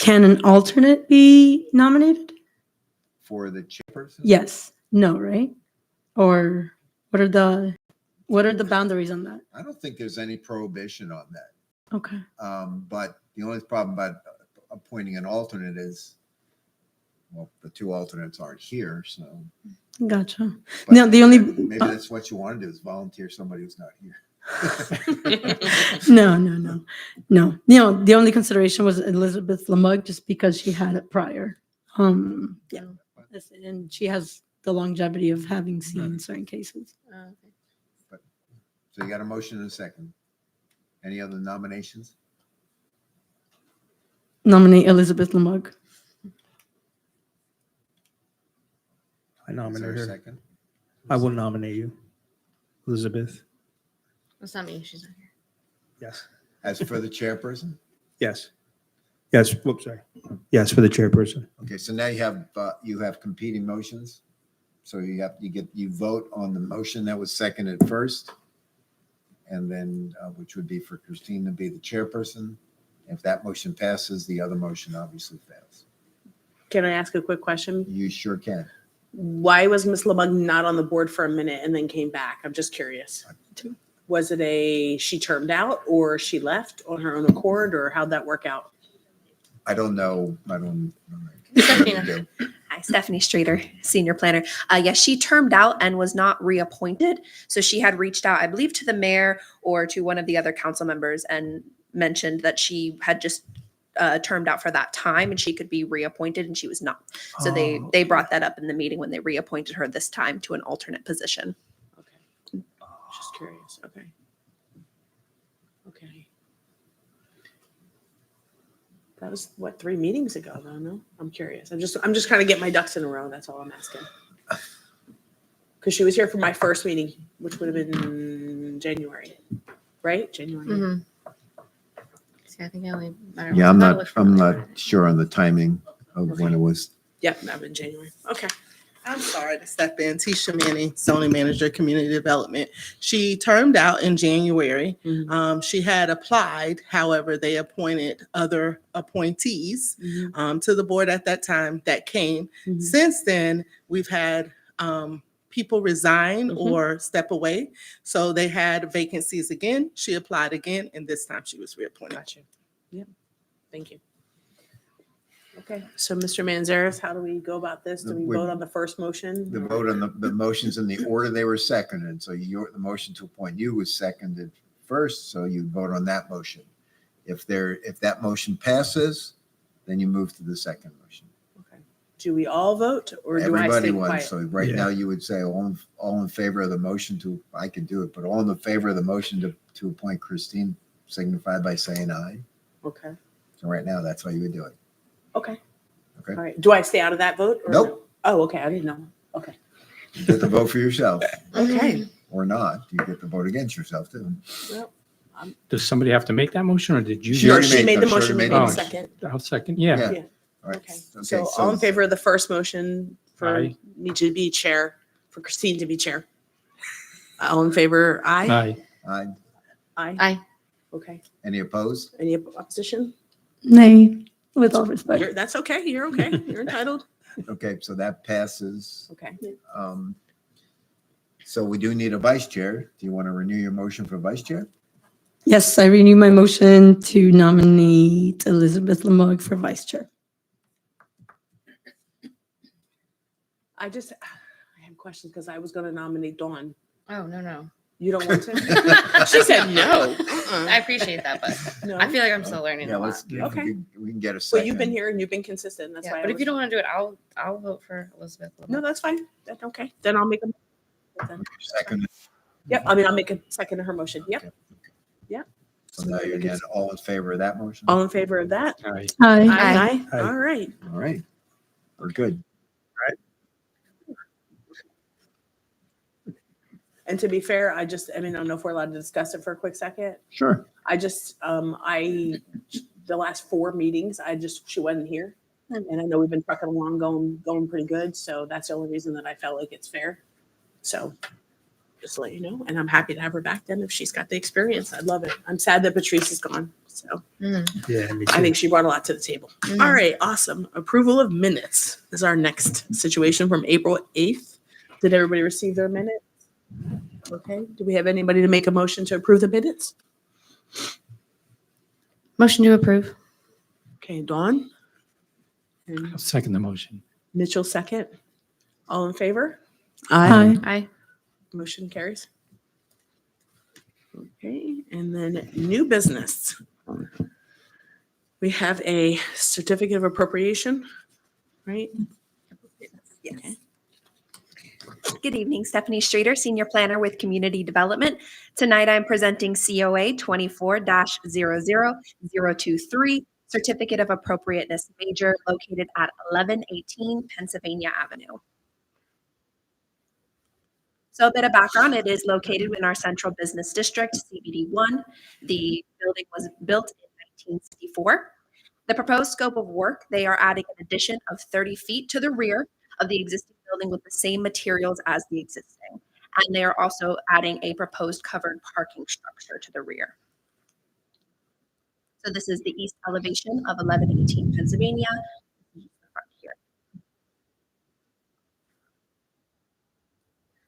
Can an alternate be nominated? For the chairperson? Yes. No, right? Or what are the boundaries on that? I don't think there's any prohibition on that. Okay. But the only problem about appointing an alternate is, well, the two alternates aren't here, so. Gotcha. But No, the only maybe that's what you want to do is volunteer somebody who's not here. no. The only consideration was Elizabeth Lamug, just because she had it prior. Yeah, and she has the longevity of having seen certain cases. So you got a motion and a second. Any other nominations? Nominate Elizabeth Lamug. I Is there nominate a her. second? I will nominate you, Elizabeth. That's not me. She's not here. Yes. As for the chairperson? Yes. Yes. Whoops, sorry. Yes, for the chairperson. Okay, so now you have competing motions. So you vote on the motion that was seconded first, and then which would be for Christine to be the chairperson. If that motion passes, the other motion obviously fails. Can I ask a quick question? You sure can. Why was Ms. Lamug not on the board for a minute and then came back? I'm just curious. Was it she termed out or she left on her own accord, or how'd that work out? I don't know. I don't Stephanie. Hi, Stephanie Streeter, senior planner. Yes, she termed out and was not reappointed. So she had reached out, I believe, to the mayor or to one of the other council members and mentioned that she had just termed out for that time and she could be reappointed, and she was not. So they brought that up in the meeting when they reappointed her this time to an alternate position. Okay. Just curious. Okay. Okay. That was 3 meetings ago though, no? I'm curious. I'm just kind of getting my ducks in a row. That's all I'm asking. Because she was here for my first meeting, which would have been January, right? January. Mm-hmm. See, I think I only. Yeah, I'm not sure on the timing of when it was. Yep, that was in January. Okay. I'm sorry to step in. Tisha Manning, zoning manager, community development. She termed out in January. Mhm. She had applied, however, they appointed other appointees Mhm. to the board at that time that came. Mhm. Since then, we've had people resign Mhm. or step away. So they had vacancies again. She applied again, and this time she was reappointed. Gotcha. Yep. Thank you. Okay, so Mr. Manzares, how do we go about this? Do we vote on the first motion? The vote on the motions in the order they were seconded. So the motion to appoint you was seconded first, so you vote on that motion. If that motion passes, then you move to the second motion. Okay. Do we all vote, or do I Everybody stay won. quiet? So right now you would say all in favor of the motion to, I can do it, but all in the favor of the motion to appoint Christine signify by saying aye. Okay. So right now, that's how you would do it. Okay. Okay. All right. Do I stay out of that vote? Or Nope. no? Oh, okay. I didn't know. Okay. You get to vote for yourself Okay. or not. You get to vote against yourself too. Well, Does somebody have to make that motion, or did you? She no, already she made the she already motion. made We the need a motion. second. I'll second, yeah. Yeah. Yeah. All right. Okay. So all in favor of the first motion for Aye. me to be chair, for Christine to be chair? All in favor? Aye. Aye. Aye. Aye. Aye. Okay. Any opposed? Any opposition? Nay, with all respect. That's okay. You're okay. You're entitled. Okay, so that passes. Okay. So we do need a vice chair. Do you want to renew your motion for vice chair? Yes, I renew my motion to nominate Elizabeth Lamug for vice chair. I have questions because I was going to nominate Dawn. Oh, no. You don't want to? She said no. I appreciate that, but No. I feel like I'm still learning Yeah, a lot. let's, Okay. we can get a Well, second. you've been here and you've been consistent. That's Yeah, why. but if you don't want to do it, I'll vote for Elizabeth. No, that's fine. That's okay. Then I'll make a. Second. Yep. I mean, I'll make a second to her motion. Yep. Okay. Yep. So now you're again all in favor of that motion? All in favor of that? Aye. Aye. Aye. Aye. All right. All right. We're good. And to be fair, I don't know if we're allowed to discuss it for a quick second. Sure. I just, the last 4 meetings, she wasn't here. And I know we've been trucking along, going pretty good. So that's the only reason that I felt like it's fair. So just to let you know. And I'm happy to have her back then if she's got the experience. I love it. I'm sad that Patrice is gone. So Yeah, me I too. think she brought a lot to the table. Mhm. All right, awesome. Approval of minutes is our next situation from April 8th. Did everybody receive their minutes? Okay. Do we have anybody to make a motion to approve the minutes? Motion to approve. Okay, Dawn? And I'll second the motion. Mitchell, second. All in favor? Aye. Aye. Motion carries. Okay, and then new business. We have a certificate of appropriation, right? Yes. Good evening, Stephanie Streeter, Senior Planner with Community Development. Tonight I'm presenting COA 24-00023, Certificate of Appropriateness Major, located at 1118 Pennsylvania Avenue. So a bit of background, it is located in our Central Business District, CBD1. The building was built in 1964. The proposed scope of work, they are adding an addition of 30 feet to the rear of the existing building with the same materials as the existing. And they are also adding a proposed covered parking structure to the rear. So this is the east elevation of 1118 Pennsylvania. This is the front here.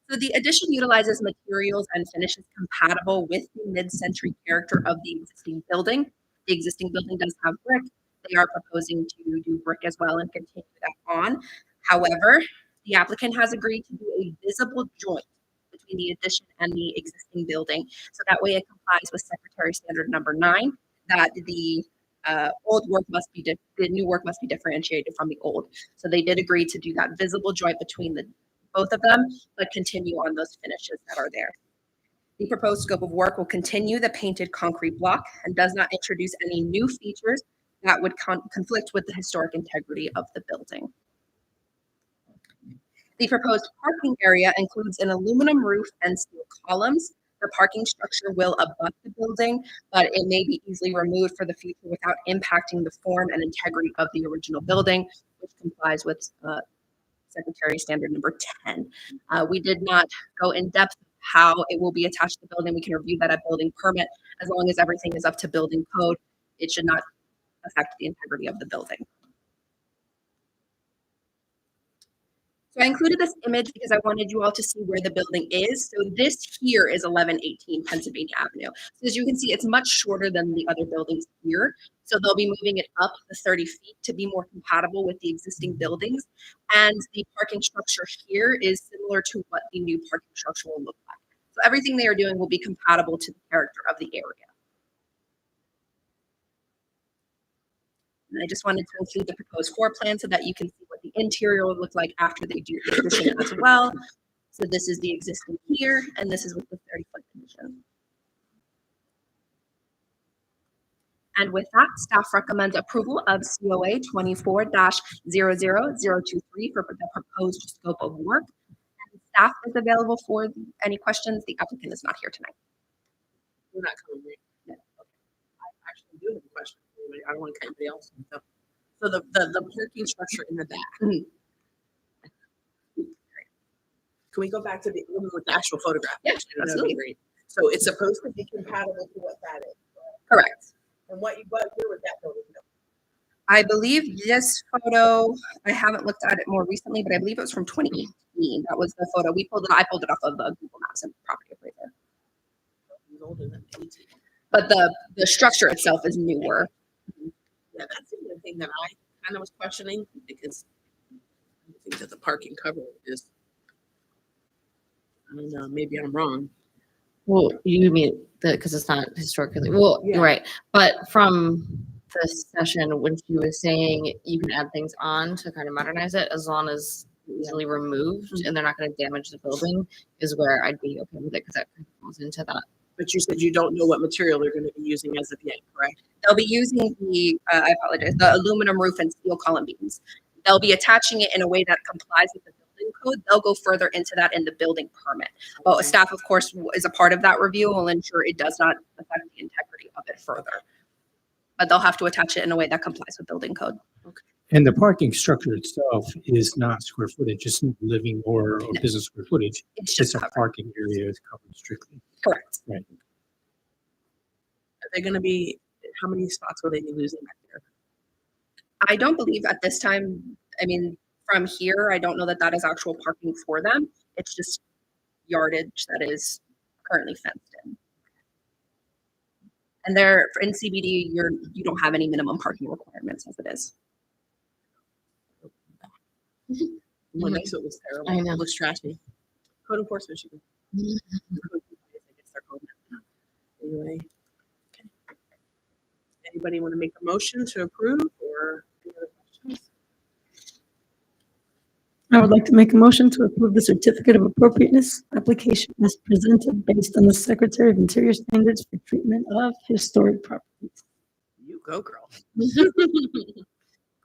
So the addition utilizes materials and finishes compatible with the mid-century character of the existing building. The existing building does have brick. They are proposing to do brick as well and continue that on. However, the applicant has agreed to do a visible joint between the addition and the existing building. So that way it complies with Secretary Standard number 9, that the old work must be, the new work must be differentiated from the old. So they did agree to do that visible joint between both of them, but continue on those finishes that are there. The proposed scope of work will continue the painted concrete block and does not introduce any new features that would conflict with the historic integrity of the building. The proposed parking area includes an aluminum roof and steel columns. The parking structure will abut the building, but it may be easily removed for the future without impacting the form and integrity of the original building, which complies with Secretary Standard number 10. We did not go in depth how it will be attached to the building. We can review that at building permit. As long as everything is up to building code, it should not affect the integrity of the building. So I included this image because I wanted you all to see where the building is. So this here is 1118 Pennsylvania Avenue. So as you can see, it's much shorter than the other buildings here. So they'll be moving it up the 30 feet to be more compatible with the existing buildings. And the parking structure here is similar to what the new parking structure will look like. So everything they are doing will be compatible to the character of the area. And I just wanted to include the proposed floor plan so that you can see what the interior will look like after they do the addition as well. So this is the existing here, and this is with the 30-foot addition. And with that, staff recommends approval of COA 24-00023 for the proposed scope of work. And staff is available for any questions. The applicant is not here tonight. We're not coming right. Yeah. Okay. I actually do have a question. I don't want to cut anybody else. So the parking structure in the back. Can we go back to the actual photograph? Yeah, Actually, that'd be absolutely. great. So it's supposed to be compatible to what that is. Correct. And where would that building go? I believe this photo, I haven't looked at it more recently, but I believe it was from 2018. That was the photo. I pulled it off of Google Maps and property appraiser. It's older than 18. But the structure itself is newer. Yeah, that's the other thing that I kind of was questioning because I think that the parking cover is, I don't know, maybe I'm wrong. Well, you mean because it's not historically, well, Yeah. you're right. But from the session, when she was saying you can add things on to kind of modernize it as long as easily removed and they're not going to damage the building, is where I'd be okay with it because that kind of falls into that. But you said you don't know what material they're going to be using as of yet, correct? They'll be using the, I apologize, the aluminum roof and steel column beams. They'll be attaching it in a way that complies with the building code. They'll go further into that in the building permit. But staff, of course, is a part of that review, will ensure it does not affect the integrity of it further. But they'll have to attach it in a way that complies with building code. And the parking structure itself is not square footage, it's not living or No. business square footage. It's It's just a covered. parking area is covered strictly. Correct. Are they going to be, how many spots will they be losing back there? I don't believe at this time, I mean, from here, I don't know that that is actual parking for them. It's just yardage that is currently fenced in. And there in CBD, you don't have any minimum parking requirements as it is. One next to it was terrible. I know. It looks trashy. Code enforcement should be. I guess they're called that. Anyway. Okay. Anybody want to make a motion to approve or any other questions? I would like to make a motion to approve the certificate of appropriateness application as presented based on the Secretary of Interior standards for treatment of historic properties. You go, girl.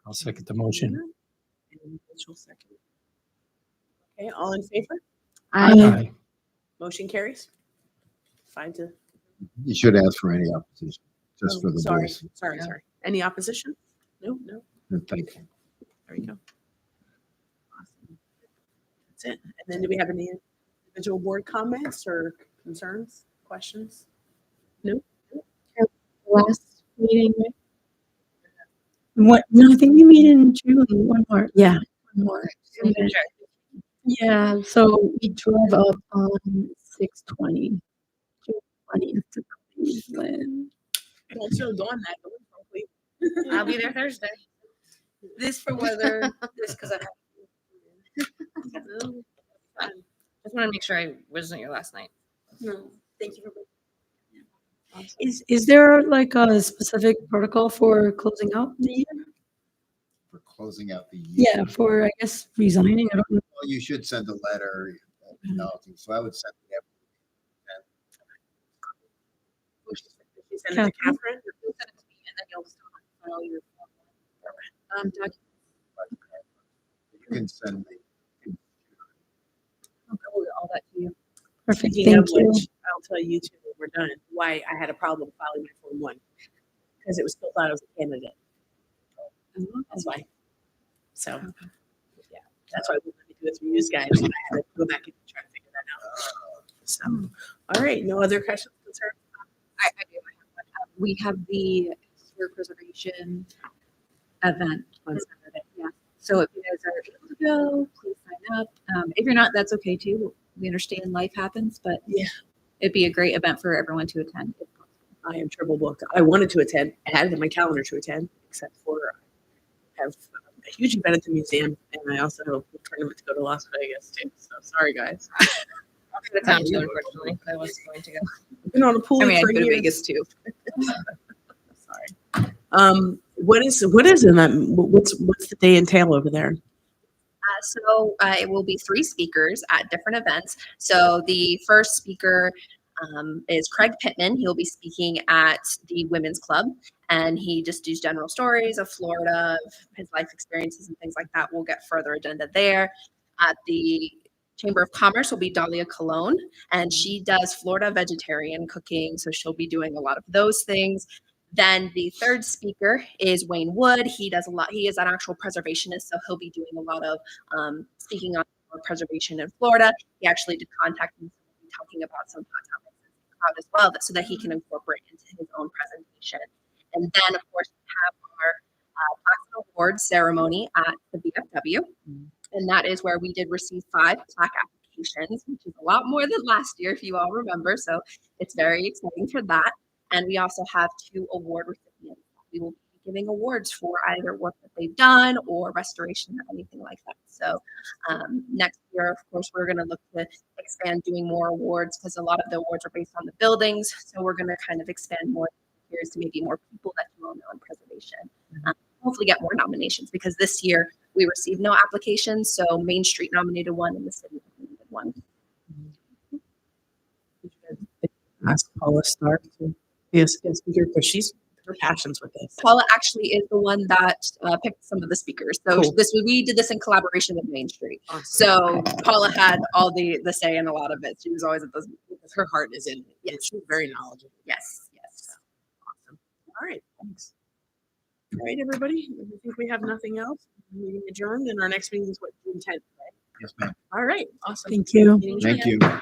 I'll second the motion. And Mitchell second. Okay, all in favor? Aye. Motion carries. 5-0. You should ask for any opposition, just for the Sorry, voice. sorry. Any opposition? No. Thank you. There you go. Awesome. That's it. And then do we have any individual board comments or concerns, questions? Last meeting, What, no, I think we meet in June, one more, yeah, one more. Yeah, so we drove up on 6/20. June 20th to Cleveland. I'm still doing that. Going from Cleveland. I'll be there Thursday. This for weather, this because I have. Just want to make sure I wasn't your last night. No, thank you for. Is there like a specific protocol for closing out the year? For closing out the year. Yeah, for, I guess, resigning, I don't know. Well, you should send a letter acknowledging, so I would send it. She sent it to Catherine. You can send me. All that to you. Perfect, Speaking of thank you. which, I'll tell you two when we're done, why I had a problem filing my Form 1. Because it was still thought I was a candidate. That's why. So, yeah, that's why we let me do it through you guys. And I had to go back and try to figure that out. So, all right, no other questions, concerns? I do. I have one. We have the historic preservation event on Saturday. Yeah. So if you guys are able to go, please sign up. If you're not, that's okay too. We understand life happens, but Yeah. it'd be a great event for everyone to attend. I am triple booked. I wanted to attend. I had it in my calendar to attend, except for I have a huge event at the museum, and I also have a tournament to go to Las Vegas too. So sorry, guys. I'll go to town too, unfortunately. I was going to go. I've been on a pool I mean, I'd for go to years. Vegas too. Sorry. What is in that? What's the day entail over there? So it will be 3 speakers at different events. So the first speaker is Craig Pittman. He'll be speaking at the Women's Club, and he just does general stories of Florida, of his life experiences and things like that. We'll get further agenda there. At the Chamber of Commerce will be Dahlia Colon, and she does Florida vegetarian cooking, so she'll be doing a lot of those things. Then the third speaker is Wayne Wood. He does a lot. He is an actual preservationist, so he'll be doing a lot of speaking on preservation in Florida. He actually did contact me, talking about some hot topics as well, so that he can incorporate into his own presentation. And then, of course, we have our plaques and awards ceremony at the VFW, and that is where we did receive 5 plaque applications, which is a lot more than last year, if you all remember. So it's very exciting for that. And we also have 2 award recipients. We will be giving awards for either work that they've done or restoration or anything like that. So next year, of course, we're going to look to expand doing more awards because a lot of the awards are based on the buildings. So we're going to kind of expand more years to maybe more people that do well know in preservation. Hopefully get more nominations because this year we received no applications. So Main Street nominated 1 and the city nominated 1. Ask Paula Stark to be a guest speaker because her passion's with this. Paula actually is the one that picked some of the speakers. So Cool. we did this in collaboration with Main Street. Awesome. So Paula had all the say in a lot of it. She was always at those meetings. Her heart is in it. Yes. She's very knowledgeable. Yes, yes. Awesome. All right. Thanks. All right, everybody. I think we have nothing else. Meeting adjourned, and our next meeting is what, June 10th, right? Yes, ma'am. All right, awesome. Thank you. Meeting Thank adjourned. you.